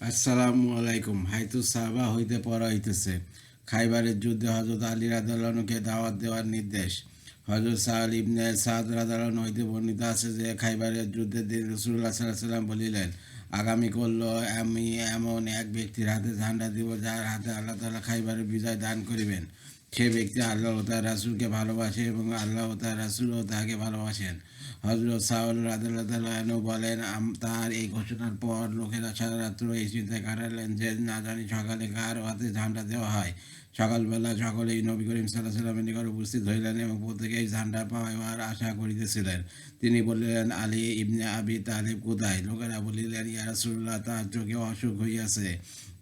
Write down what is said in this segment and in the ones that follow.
আসসালামু আলাইকুম। হাইতু সাহাবা হইতে পড়া হইতেছে খাইবারের যুদ্ধে হজরত আলী রাদিয়াল্লাহুকে দাওয়াত দেওয়ার নির্দেশ। হজরত সাহাল ইবনে সাদ রাদিয়াল্লাহু হইতে বর্ণিত আছে যে খাইবারের যুদ্ধের দিন রাসূলুল্লাহ সাল্লাল্লাহু আলাইহি ওয়াসাল্লাম বলিলেন, আগামী করলো আমি এমন এক ব্যক্তির হাতে ঝান্ডা দিব যার হাতে আল্লাহ তাআলা খাইবারের বিজয় দান করিবেন। সে ব্যক্তি আল্লাহ ও তার রাসূলকে ভালোবাসে এবং আল্লাহ ও তার রাসূলও তাহাকে ভালোবাসেন। হযরত সাউল রাদিয়াল্লাহু আনহু বলেন, তার এই ঘোষণার পর লোকেরা সারা রাত্র এই চিন্তায় কাটালেন যে না জানি সকালে কার হাতে ঝান্ডা দেওয়া হয়। সকালবেলা সকলেই নবী করিম সাল্লাল্লাহু আলাইহি ওয়াসাল্লামের নিকট উপস্থিত হইলেন এবং প্রত্যেকেই ঝান্ডা পাওয়ার আশা করিতেছিলেন। তিনি বলিলেন, আলী ইবনে আবি তালিব কোথায়? লোকেরা বলিলেন, ইয়া রাসূলুল্লাহ, তাহার চোখে অসুখ হইয়াছে।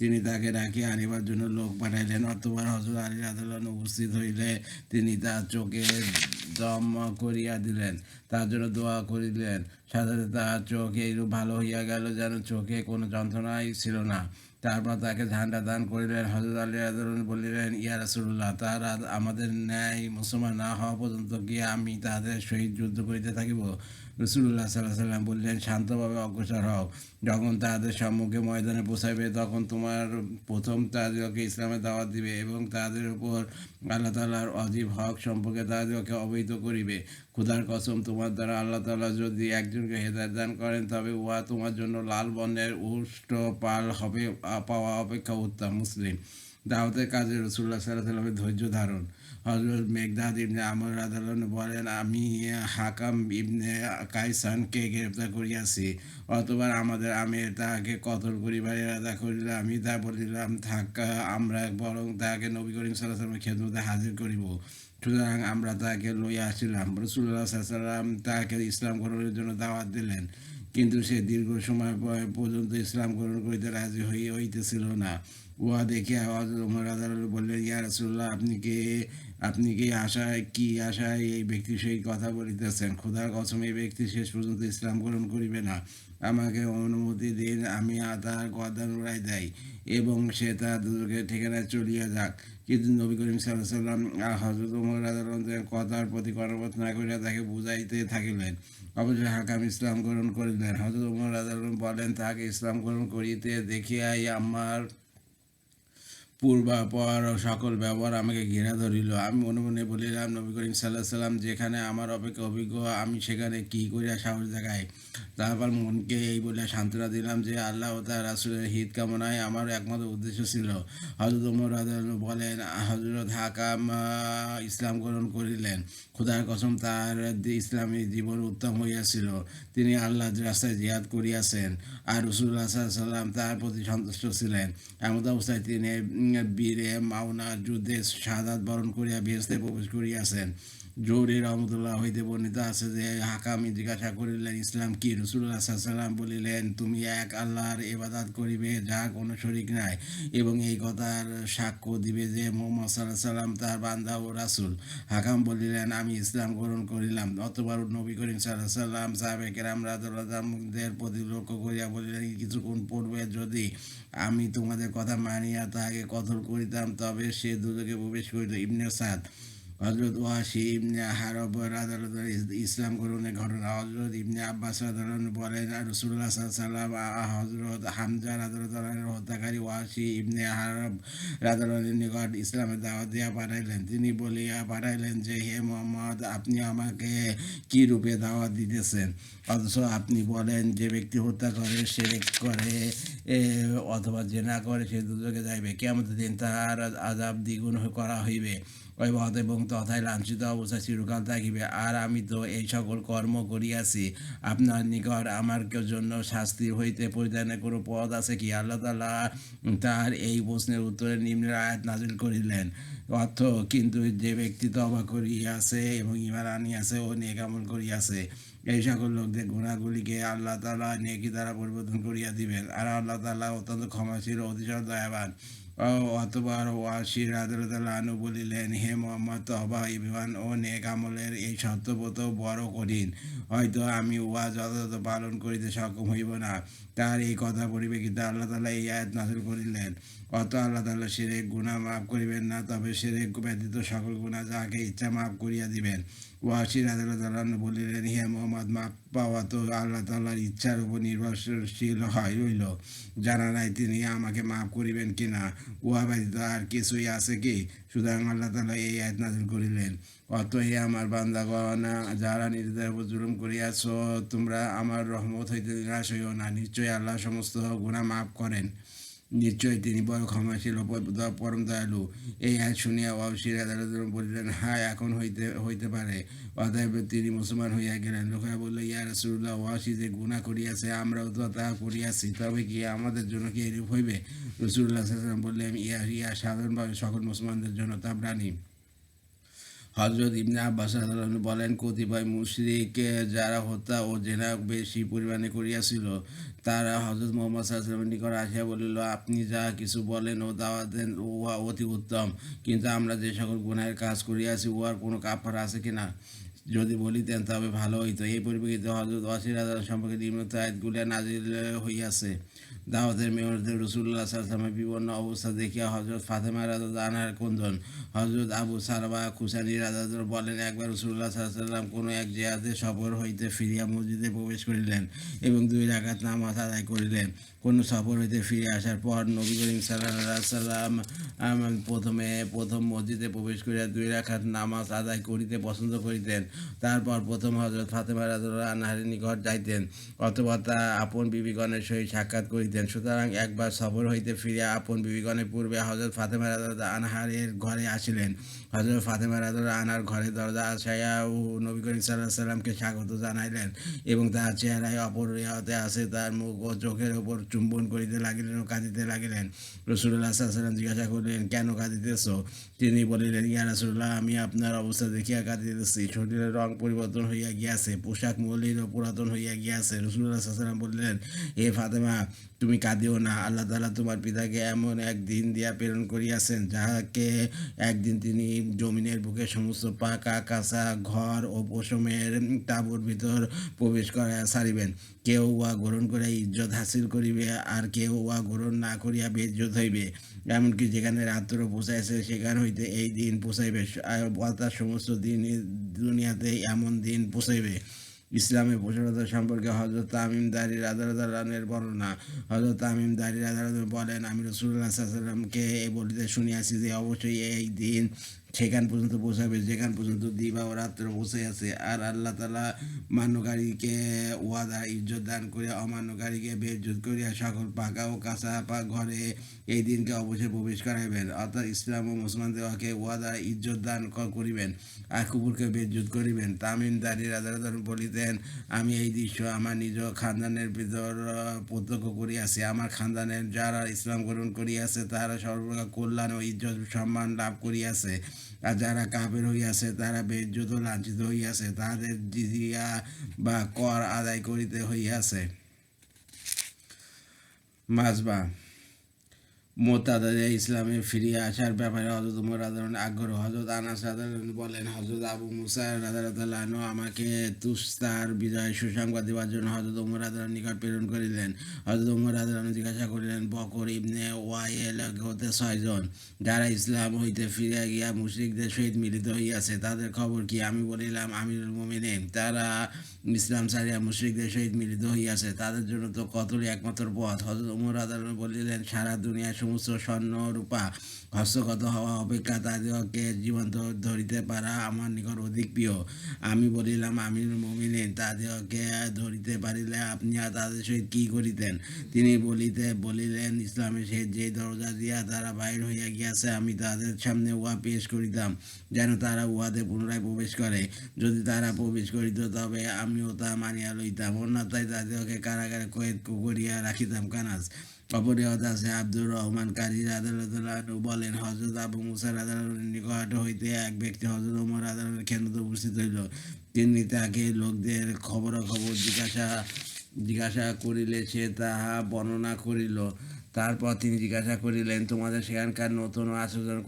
তিনি তাকে ডাকিয়া আনিবার জন্য লোক পাঠাইলেন। অতঃপর হযরত আলী রাদিয়াল্লাহু আনহু উপস্থিত হইলে তিনি তার চোখে দম করিয়া দিলেন, তার জন্য দোয়া করিলেন। সাথে সাথে তাহার চোখ এইরূপ ভালো হইয়া গেল যেন চোখে কোনো যন্ত্রণাই ছিল না। তারপর তাকে ঝান্ডা দান করিলেন। হযরত আলী রাদিয়াল্লাহু আনহু বলিলেন, ইয়া রাসূলুল্লাহ, তাহারা আমাদের ন্যায় মুসলমান না হওয়া পর্যন্ত কি আমি তাহাদের সহিত যুদ্ধ করিতে থাকিব? রাসূলুল্লাহ সাল্লাল্লাহু আলাইহি ওয়াসাল্লাম বললেন, শান্তভাবে অগ্রসর হও। যখন তাহাদের সম্মুখে ময়দানে পৌঁছাইবে তখন তোমার প্রথম তাহাদিগকে ইসলামের দাওয়াত দিবে এবং তাহাদের উপর আল্লাহ তাআলার অজীব হক সম্পর্কে তাহাদিগকে অবহিত করিবে। খোদার কসম, তোমার দ্বারা আল্লাহ তাআলা যদি একজনকে হেদায়েত দান করেন তবে উহা তোমার জন্য লাল বর্ণের উষ্ট পাল হবে পাওয়া অপেক্ষা উত্তম। মুসলিম। দাওয়াতের কাজে রাসূলুল্লাহ সাল্লাল্লাহু আলাইহি ওয়াসাল্লামের ধৈর্য ধারণ। হযরত মেঘদাদ ইবনে আমর রাদিয়াল্লাহু আনহু বলেন, আমি হাকাম ইবনে কাইসানকে গ্রেফতার করিয়াছি। অতঃপর আমাদের আমির তাহাকে কতল করিবার ইরাদা করিলে আমি তা বলিলাম, থাক, আমরা বরং তাহাকে নবী করিম সাল্লাল্লাহু আলাইহি ওয়াসাল্লামের খেদমতে হাজির করিব। সুতরাং আমরা তাহাকে লইয়া আসিলাম। রাসূলুল্লাহ সাল্লাল্লাহু আলাইহি ওয়াসাল্লাম তাহাকে ইসলাম গ্রহণের জন্য দাওয়াত দিলেন, কিন্তু সে দীর্ঘ সময় পর্যন্ত ইসলাম গ্রহণ করিতে রাজি হইতেছিল না। উহা দেখিয়া হযরত ওমর রাদিয়াল্লাহু আনহু বললেন, ইয়া রাসূলুল্লাহ, আপনি কি আশায় এই ব্যক্তির সহিত কথা বলিতেছেন? খোদার কসম, এই ব্যক্তি শেষ পর্যন্ত ইসলাম গ্রহণ করিবে না। আমাকে অনুমতি দিন, আমি তাহার গর্দান উড়াই দেই এবং সে তার দুজকের ঠিকানায় চলিয়া যাক। কিন্তু নবী করিম সাল্লাল্লাহু আলাইহি ওয়াসাল্লাম হযরত ওমর রাদিয়াল্লাহু আনহু কথার প্রতি কর্ণপাত না করিয়া তাকে বুঝাইতে থাকিলেন। অবশ্যই হাকাম ইসলাম গ্রহণ করিলেন। হযরত ওমর রাদিয়াল্লাহু আনহু বলেন, তাহাকে ইসলাম গ্রহণ করিতে দেখিয়াই আমার পূর্বাপর সকল ব্যবহার আমাকে ঘৃণা ধরিল। আমি মনে মনে বলিলাম, নবী করিম সাল্লাল্লাহু আলাইহি ওয়াসাল্লাম যেখানে আমার অপেক্ষা অভিজ্ঞ, আমি সেখানে কি করিয়া সাহস দেখাই? তারপর মনকে এই বলিয়া সান্ত্বনা দিলাম যে আল্লাহ ও তার রাসূলের হিত কামনায় আমার একমাত্র উদ্দেশ্য ছিল। হযরত ওমর রাদিয়াল্লাহু আনহু বলেন, হযরত হাকাম ইসলাম গ্রহণ করিলেন। খোদার কসম, তার ইসলামী জীবন উত্তম হইয়াছিল। তিনি আল্লাহর রাস্তায় জিহাদ করিয়াছেন আর রাসূলুল্লাহ সাল্লাল্লাহু আলাইহি ওয়াসাল্লাম তাহার প্রতি সন্তুষ্ট ছিলেন। এমত অবস্থায় তিনি বীরে মাওনা যুদ্ধে শাহাদাত বরণ করিয়া বেহেশতে প্রবেশ করিয়াছেন। জহুরী রহমতুল্লাহ হইতে বর্ণিত আছে যে হাকাম জিজ্ঞাসা করিলেন, ইসলাম কি? রাসূলুল্লাহ সাল্লাল্লাহু আলাইহি ওয়াসাল্লাম বলিলেন, তুমি এক আল্লাহর ইবাদত করিবে যার কোনো শরীক নাই এবং এই কথার সাক্ষ্য দিবে যে মুহাম্মদ সাল্লাল্লাহু আলাইহি ওয়াসাল্লাম তার বান্দা ও রাসূল। হাকাম বলিলেন, আমি ইসলাম গ্রহণ করিলাম। অতঃপর নবী করিম সাল্লাল্লাহু আলাইহি ওয়াসাল্লাম সাহাবায়ে কেরাম রাদিয়াল্লাহু আনহুদের প্রতি লক্ষ্য করিয়া বলিলেন, কিছুক্ষণ পূর্বে যদি আমি তোমাদের কথা মানিয়া তাহাকে কতল করিতাম তবে সে দুজকে প্রবেশ করিত। ইবনে সাদ। হযরত ওয়াসি ইবনে হারব রাদিয়াল্লাহু আনহু ইসলাম গ্রহণের ঘটনা। হযরত ইবনে আব্বাস রাদিয়াল্লাহু আনহু বলেন, রাসূলুল্লাহ সাল্লাল্লাহু আলাইহি ওয়াসাল্লাম হযরত হামজা রাদিয়াল্লাহু আনহুর হত্যাকারী ওয়াসি ইবনে হারব রাদিয়াল্লাহু আনহুর নিকট ইসলামের দাওয়াত দিয়া পাঠাইলেন। তিনি বলিয়া পাঠাইলেন যে, হে মুহাম্মদ, আপনি আমাকে কি রূপে দাওয়াত দিতেছেন? অথচ আপনি বলেন, যে ব্যক্তি হত্যা করে, শিরক করে অথবা জেনা করে সে দুজকে যাইবে। কিয়ামতের দিন তাহার আযাব দ্বিগুণ করা হইবে এবং তথায় লাঞ্ছিত অবস্থায় চিরকাল থাকিবে। আর আমি তো এই সকল কর্ম করিয়াছি, আপনার নিকট আমার জন্য শাস্তি হইতে পরিত্রাণের কোনো পথ আছে কি? আল্লাহ তাআলা তার এই প্রশ্নের উত্তরে নিম্নের আয়াত নাযিল করিলেন। অর্থ, কিন্তু যে ব্যক্তি তওবা করিয়াছে এবং ঈমান আনিয়াছে ও নেক আমল করিয়াছে, এই সকল লোকদের গুণাগুলিকে আল্লাহ তাআলা নেকি দ্বারা পরিবর্তন করিয়া দিবেন। আর আল্লাহ তাআলা অত্যন্ত ক্ষমাশীল ও অতিশয় দয়াবান। অতঃপর ওয়াসি রাদিয়াল্লাহু আনহু বলিলেন, হে মুহাম্মদ, তওবা, ঈমান ও নেক আমলের এই শর্তব্রত বড় কঠিন। হয়তো আমি উহা যথাযথ পালন করিতে সক্ষম হইব না, তার এই কথা পরিপ্রেক্ষিতে আল্লাহ তাআলা এই আয়াত নাযিল করিলেন, অত আল্লাহ তাআলা শিরক গুনাহ মাফ করিবেন না, তবে শিরক ব্যতীত সকল গুনাহ যাহাকে ইচ্ছা মাফ করিয়া দিবেন। ওয়াসি রাদিয়াল্লাহু তাআলা বলিলেন, হে মুহাম্মদ, মাফ পাওয়া তো আল্লাহ তাআলার ইচ্ছার উপর নির্ভরশীল রইল। জানা নাই তিনি আমাকে মাফ করিবেন কিনা, উহা ব্যতীত আর কিছুই আছে কি? সুতরাং আল্লাহ তাআলা এই আয়াত নাযিল করিলেন, অত হে আমার বান্দাগণ, যারা নিজেদের উপর জুলুম করিয়াছ, তোমরা আমার রহমত হইতে নিরাশ হইও না। নিশ্চয়ই আল্লাহ সমস্ত গুনাহ মাফ করেন, নিশ্চয়ই তিনি বড় ক্ষমাশীল ও পরম দয়ালু। এই আয়াত শুনিয়া ওয়াসি রাদিয়াল্লাহু বলিলেন, হ্যাঁ, এখন হইতে পারে। অতএব তিনি মুসলমান হইয়া গেলেন। লোকেরা বলল, ইয়া রাসূলুল্লাহ, ওয়াসি যে গুনাহ করিয়াছে, আমরাও তো তাহা করিয়াছি, তবে কি আমাদের জন্য কি এরূপ হইবে? রাসূলুল্লাহ সাল্লাল্লাহু আলাইহি ওয়াসাল্লাম বললেন, ইহা সাধারণভাবে সকল মুসলমানদের জন্য তাবরানী। হযরত ইবনে আব্বাস রাদিয়াল্লাহু আনহু বলেন, কতিপয় মুশরিক যারা হত্যা ও জেনা বেশি পরিমাণে করিয়াছিল, তারা হযরত মুহাম্মদ সাল্লাল্লাহু আলাইহি ওয়াসাল্লামের নিকট আসিয়া বলিল, আপনি যা কিছু বলেন ও দাওয়াত দেন উহা অতি উত্তম, কিন্তু আমরা যে সকল গুনাহের কাজ করিয়াছি উহার কোনো কাফারা আছে কিনা যদি বলিতেন তবে ভালো হইত। এই পরিপ্রেক্ষিতে হযরত ওয়াসি রাদিয়াল্লাহু সম্পর্কে নিম্নোক্ত আয়াতগুলি নাযিল হইয়াছে। দাওয়াতের মেয়রতে রাসূলুল্লাহ সাল্লাল্লাহু আলাইহি ওয়াসাল্লামের বিপন্ন অবস্থা দেখিয়া হযরত ফাতেমা রাদিয়াল্লাহু আনহার ক্রন্দন। হযরত আবু সালমা খুশানী রাদিয়াল্লাহু বলেন, একবার রাসূলুল্লাহ সাল্লাল্লাহু আলাইহি ওয়াসাল্লাম কোনো এক জিহাদে সফর হইতে ফিরিয়া মসজিদে প্রবেশ করিলেন এবং 2 রাকাত নামাজ আদায় করিলেন। কোন সফর হইতে ফিরে আসার পর নবী করিম সাল্লাল্লাহু আলাইহি ওয়াসাল্লাম প্রথম মসজিদে প্রবেশ করিয়া 2 রাকাত নামাজ আদায় করিতে পছন্দ করিতেন। তারপর প্রথম হযরত ফাতেমা রাদিয়াল্লাহু আনহার নিকট যাইতেন, অথবা তা আপন বিবিগণের সহিত সাক্ষাৎ করিতেন। সুতরাং একবার সফর হইতে ফিরিয়া আপন বিবিগণের পূর্বে হযরত ফাতেমা রাদিয়াল্লাহু আনহার ঘরে আসিলেন। হযরত ফাতেমা রাদিয়াল্লাহু আনহার ঘরে দরজা আসাইয়া নবী করিম সাল্লাল্লাহু আলাইহি ওয়াসাল্লামকে স্বাগত জানাইলেন এবং তাহার চেহারায় অপরিহতে আছে তার মুখ ও চোখের উপর চুম্বন করিতে লাগিলেন ও কাঁদিতে লাগিলেন। রাসূলুল্লাহ সাল্লাল্লাহু আলাইহি ওয়াসাল্লাম জিজ্ঞাসা করিলেন, কেন কাঁদিতেছ? তিনি বলিলেন, ইয়া রাসূলুল্লাহ, আমি আপনার অবস্থা দেখিয়া কাঁদিতেছি। শরীরের রং পরিবর্তন হইয়া গিয়াছে, পোশাক মলিন ও পুরাতন হইয়া গিয়াছে। রাসূলুল্লাহ সাল্লাল্লাহু আলাইহি ওয়াসাল্লাম বললেন, হে ফাতেমা, তুমি কাঁদিও না। আল্লাহ তাআলা তোমার পিতাকে এমন এক দিন দিয়া প্রেরণ করিয়াছেন, যাহাকে একদিন তিনি জমিনের বুকে সমস্ত পাকা কাঁচা ঘর ও পশমের তাঁবুর ভিতর প্রবেশ করাইয়া ছাড়িবেন। কেউ উহা গ্রহণ করিয়া ইজ্জত হাসিল করিবে, আর কেউ উহা গ্রহণ না করিয়া বেইজ্জত হইবে। এমনকি যেখানে রাত্র পৌঁছাইছে সেখান হইতে এই দিন পৌঁছাইবে, অর্থাৎ সমস্ত দিন দুনিয়াতে এমন দিন পৌঁছাইবে। ইসলামের প্রচারতা সম্পর্কে হযরত তামিম দারী রাদিয়াল্লাহু আনহুর বর্ণনা। হযরত তামিম দারী রাদিয়াল্লাহু আনহু বলেন, আমি রাসূলুল্লাহ সাল্লাল্লাহু আলাইহি ওয়াসাল্লামকে বলিতে শুনিয়াছি যে অবশ্যই এই দিন সেখান পর্যন্ত পৌঁছাবে যেখান পর্যন্ত দিবা ও রাত্র পৌঁছাইয়াছে, আর আল্লাহ তাআলা মান্যকারীকে ওয়াদা ইজ্জত দান করিয়া অমান্যকারীকে বেইজ্জত করিয়া সকল পাকা ও কাঁচা ঘরে এই দিনকে অবশ্যই প্রবেশ করাইবেন। অর্থাৎ ইসলাম ও মুসলমানদেরকে ওয়াদা ইজ্জত দান করিবেন আর কুকুরকে বেইজ্জত করিবেন। তামিম দারী রাদিয়াল্লাহু আনহু বলিতেন, আমি এই দৃশ্য আমার নিজ খানদানের ভিতর প্রত্যক্ষ করিয়াছি। আমার খানদানের যারা ইসলাম গ্রহণ করিয়াছে তারা সর্বপ্রকার কল্যাণ ও ইজ্জত সম্মান লাভ করিয়াছে, আর যারা কাফের হইয়াছে তারা বেইজ্জত ও লাঞ্ছিত হইয়াছে, তাহাদের জিজিয়া বা কর আদায় করিতে হইয়াছে। মাজবা মোতাদাদে ইসলামে ফিরিয়ে আসার ব্যাপারে হযরত ওমর রাদিয়াল্লাহু আনহু আগ্রহ। হযরত আনাস রাদিয়াল্লাহু আনহু বলেন, হযরত আবু মুসা রাদিয়াল্লাহু আনহু আমাকে তুস্তার বিজয়ের সুসংবাদ দেওয়ার জন্য হযরত ওমর রাদিয়াল্লাহু আনহুর নিকট প্রেরণ করিলেন। হযরত ওমর রাদিয়াল্লাহু আনহু জিজ্ঞাসা করিলেন, বকর ইবনে ওয়াইল হতে 6 জন যারা ইসলাম হইতে ফিরে গিয়া মুশরিকদের সহিত মিলিত হইয়াছে, তাদের খবর কি? আমি বলিলাম, আমিরুল মুমিনিন, তারা ইসলাম ছাড়িয়া মুশরিকদের সহিত মিলিত হইয়াছে, তাদের জন্য তো কতলই একমাত্র পথ। হযরত ওমর রাদিয়াল্লাহু আনহু বলিলেন, সারা দুনিয়ার সমস্ত স্বর্ণ রূপা হস্তগত হওয়া অপেক্ষা তাদেরকে জীবন্ত ধরিতে পারা আমার নিকট অধিক প্রিয়। আমি বলিলাম, আমিরুল মুমিনিন, তাদেরকে ধরিতে পারিলে আপনি তাদের সহিত কি করিতেন? তিনি বলিলেন, ইসলামের সহিত যে দরজা দিয়া তারা বাহির হইয়া গিয়াছে, আমি তাদের সামনে উহা পেশ করিতাম, যেন তারা উহাতে পুনরায় প্রবেশ করে। যদি তারা প্রবেশ করিত তবে আমিও তা মানিয়া লইতাম, অন্যথায় তাদেরকে কারাগারে কয়েদ করিয়া রাখিতাম। কানাস অপরিহত আছে আব্দুর রহমান কারী রাদিয়াল্লাহু আনহু বলেন, হযরত আবু মুসা রাদিয়াল্লাহু আনহুর নিকট হইতে এক ব্যক্তি হযরত ওমর রাদিয়াল্লাহু আনহুর খেদমতে উপস্থিত হইল। তিনি তাকে লোকদের খবরাখবর জিজ্ঞাসা করিলে সে তাহা বর্ণনা করিল। তারপর তিনি জিজ্ঞাসা করিলেন, তোমাদের সেখানকার নতুন ও আশ্চর্যজনক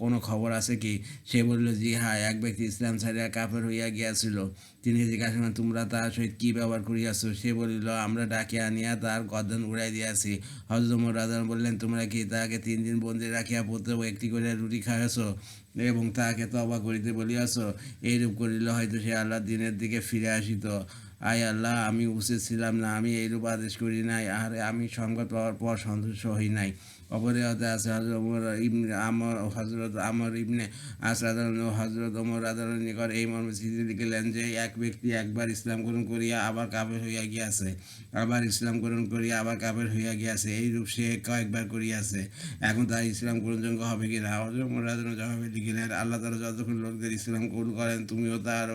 কোনো খবর আছে কি? সে বলিল, জি হ্যাঁ, এক ব্যক্তি ইসলাম ছাড়িয়া কাফের হইয়া গিয়াছিল। তিনি জিজ্ঞাসা করেন, তোমরা তাহার সহিত কি ব্যবহার করিয়াছ? সে বলিল, আমরা ডাকিয়া আনিয়া তাহার গর্দান উড়াই দিয়াছি। হযরত ওমর রাদিয়াল্লাহু আনহু বললেন, তোমরা কি তাহাকে 3 দিন বন্দী রাখিয়া প্রত্যেক একটি করিয়া রুটি খাইয়াছ এবং তাহাকে তওবা করিতে বলিয়াছ? এইরূপ করিলে হয়তো সে আল্লাহর দ্বীনের দিকে ফিরে আসিত। আয় আল্লাহ, আমি উচিত ছিলাম না, আমি এইরূপ আদেশ করি নাই, আর আমি সংবাদ পাওয়ার পর সন্তুষ্ট হই নাই। অপরিহতে আছে হজরত আমর ইবনে আস রাদিয়াল্লাহু আনহু হজরত ওমর রাদিয়াল্লাহু আনহুর নিকট এই মর্মে চিঠি লিখিলেন যে, এক ব্যক্তি একবার ইসলাম গ্রহণ করিয়া আবার কাফের হইয়া গিয়াছে, আবার ইসলাম গ্রহণ করিয়া আবার কাফের হইয়া গিয়াছে, এইরূপ সে কয়েকবার করিয়াছে। এখন তার ইসলাম গ্রহণযোগ্য হবে কি না? হযরত ওমর রাদিয়াল্লাহু আনহু জবাবে লিখিলেন, আল্লাহ তাআলা যতক্ষণ লোকদের ইসলাম কবুল করেন, তুমিও তার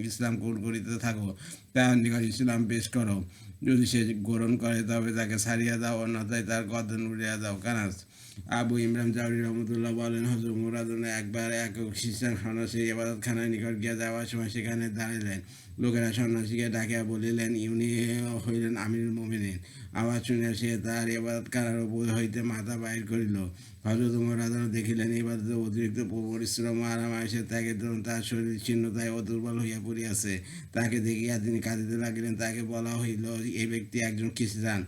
ইসলাম কবুল করিতে থাকো, তাহার নিকট ইসলাম পেশ করো। যদি সে গ্রহণ করে তবে তাকে ছাড়িয়া দাও, অন্যথায় তার গর্দান উড়িয়া দাও। কানাস আবু ইমরান জাওহরি রহমতুল্লাহ বলেন, হযরত ওমর রাদিয়াল্লাহু আনহু একবার এক খ্রিস্টান সন্ন্যাসী ইবাদতখানার নিকট গিয়া যাওয়ার সময় সেখানে দাঁড়াইলেন। লোকেরা সন্ন্যাসীকে ডাকিয়া বলিলেন, ইনি হইলেন আমিরুল মুমিনিন। আওয়াজ শুনিয়া সে তাহার ইবাদতখানার উপর হইতে মাথা বাহির করিল। হযরত ওমর রাদিয়াল্লাহু আনহু দেখিলেন ইবাদতে অতিরিক্ত পরিশ্রম ও আরাম-আয়েশের ত্যাগের দরুন তাহার শরীর ছিন্নতায় ও দুর্বল হইয়া পড়িয়াছে। তাহাকে দেখিয়া তিনি কাঁদিতে লাগিলেন। তাহাকে বলা হইল, এই ব্যক্তি একজন খ্রিস্টান।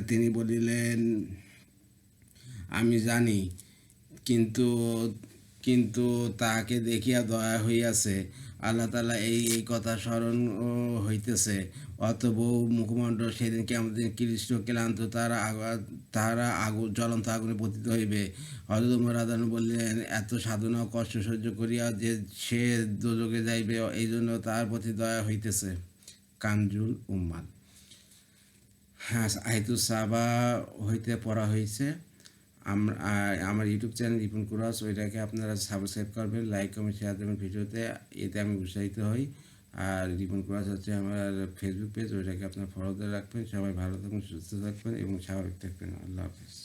তিনি বলিলেন, আমি জানি, কিন্তু কিন্তু তাহাকে দেখিয়া দয়া হইয়াছে। আল্লাহ তাআলা এই কথা স্মরণ হইতেছে। বহু মুখমণ্ডল সেদিন কিয়ামতের দিন ক্লিষ্ট ক্লান্ত তাহারা জ্বলন্ত আগুনে পতিত হইবে। হযরত ওমর রাদিয়াল্লাহু আনহু বললেন, এত সাধনা ও কষ্ট সহ্য করিয়া যে সে দোজখে যাইবে, এই জন্য তাহার প্রতি দয়া হইতেছে। কানজুল উম্মাল। হ্যাঁ, আয়াতুস সাবা হইতে পড়া হয়েছে। আমার ইউটিউব চ্যানেল রিপন কুরাস, ওইটাকে আপনারা সাবস্ক্রাইব করবেন, লাইক কমেন্ট শেয়ার দেবেন ভিডিওতে, এতে আমি উৎসাহিত হই। আর রিপন কুরাস হচ্ছে আমার ফেসবুক পেজ, ওইটাকে আপনারা ফলো দিয়ে রাখবেন। সবাই ভালো থাকবেন, সুস্থ থাকবেন এবং স্বাভাবিক থাকবেন। আল্লাহ হাফিজ।